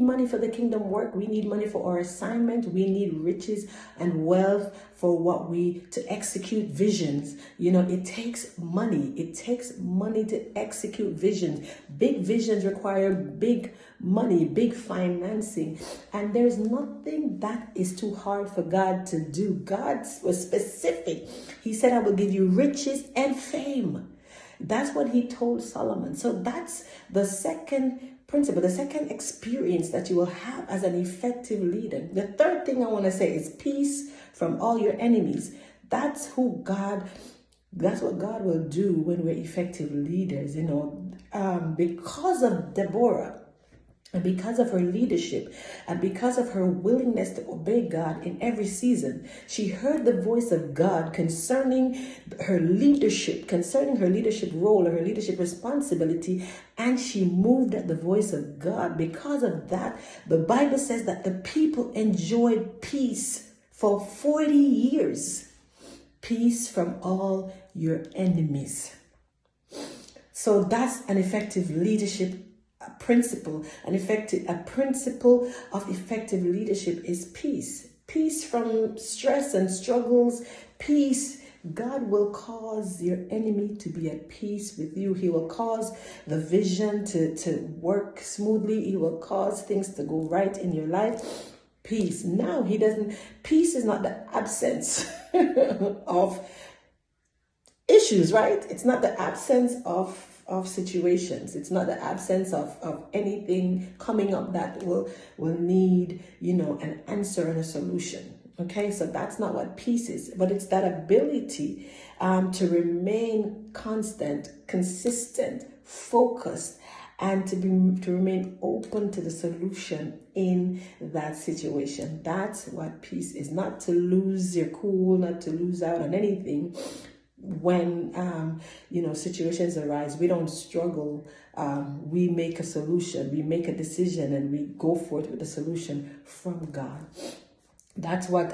money for the kingdom work. We need money for our assignment. We need riches and wealth for what to execute visions. It takes money. It takes money to execute visions. Big visions require big money, big financing. And there's nothing that is too hard for God to do. God was specific. He said, I will give you riches and fame. That's what he told Solomon. So that's the second principle, the second experience that you will have as an effective leader. The third thing I want to say is peace from all your enemies. That's what God will do when we're effective leaders, because of Deborah. And because of her leadership and because of her willingness to obey God in every season, she heard the voice of God concerning her leadership role or her leadership responsibility, and she moved at the voice of God. Because of that, the Bible says that the people enjoyed peace for 40 years. Peace from all your enemies. So that's an effective leadership principle. A principle of effective leadership is peace. Peace from stress and struggles. Peace. God will cause your enemy to be at peace with you. He will cause the vision to work smoothly. He will cause things to go right in your life. Peace. Now, peace is not the absence of issues, right? It's not the absence of situations. It's not the absence of anything coming up that will need, an answer and a solution. Okay, so that's not what peace is, but it's that ability to remain constant, consistent, focused, and to remain open to the solution in that situation. That's what peace is. Not to lose your cool, not to lose out on anything. When situations arise, we don't struggle. We make a solution, we make a decision, and we go forth with a solution from God. That's what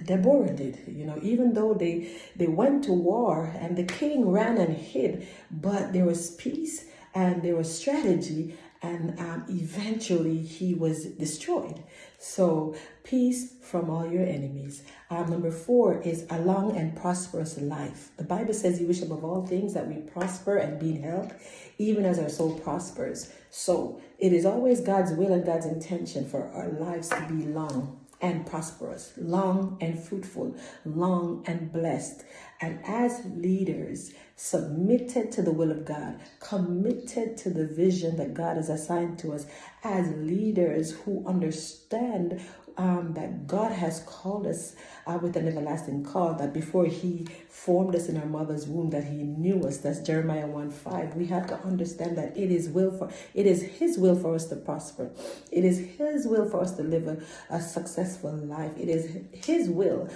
Deborah did. Even though they went to war and the king ran and hid, but there was peace and there was strategy, and eventually he was destroyed. So peace from all your enemies. Number 4 is a long and prosperous life. The Bible says you wish above all things that we prosper and be in health, even as our soul prospers. So it is always God's will and God's intention for our lives to be long and prosperous, long and fruitful, long and blessed. And as leaders, submitted to the will of God, committed to the vision that God has assigned to us, as leaders who understand that God has called us with an everlasting call, that before he formed us in our mother's womb, that he knew us. That's Jeremiah 1:5. We have to understand that it is his will for us to prosper. It is his will for us to live a successful life. It is his will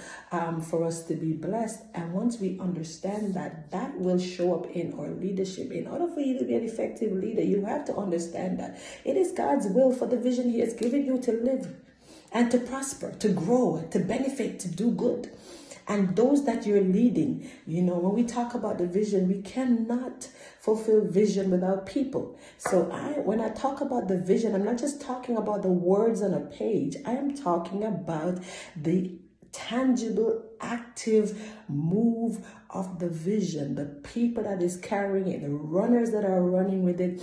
for us to be blessed. And once we understand that will show up in our leadership. In order for you to be an effective leader, you have to understand that it is God's will for the vision he has given you to live and to prosper, to grow, to benefit, to do good. And those that you're leading, when we talk about the vision, we cannot fulfill vision without people. So when I talk about the vision, I'm not just talking about the words on a page. I am talking about the tangible, active move of the vision, the people that is carrying it, the runners that are running with it,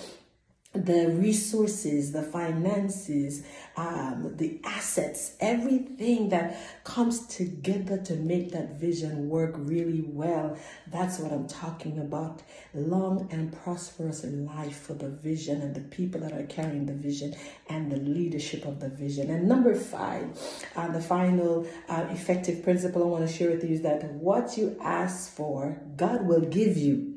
the resources, the finances, the assets, everything that comes together to make that vision work really well. That's what I'm talking about. Long and prosperous life for the vision and the people that are carrying the vision and the leadership of the vision. And number 5, the final effective principle I want to share with you is that what you ask for, God will give you.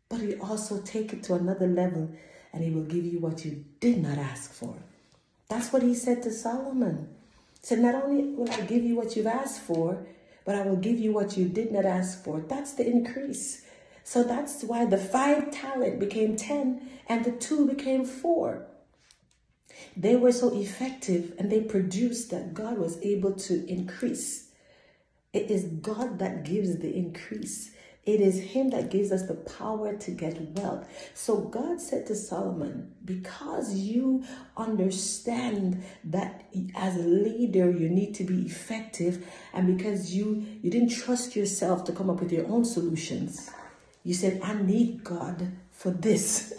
But he also take it to another level, and he will give you what you did not ask for. That's what he said to Solomon. He said, not only will I give you what you've asked for, but I will give you what you did not ask for. That's the increase. So that's why the 5 talent became 10 and the 2 became 4. They were so effective and they produced that God was able to increase. It is God that gives the increase. It is him that gives us the power to get wealth. So God said to Solomon, because you understand that as a leader, you need to be effective, and because you didn't trust yourself to come up with your own solutions, you said, I need God for this.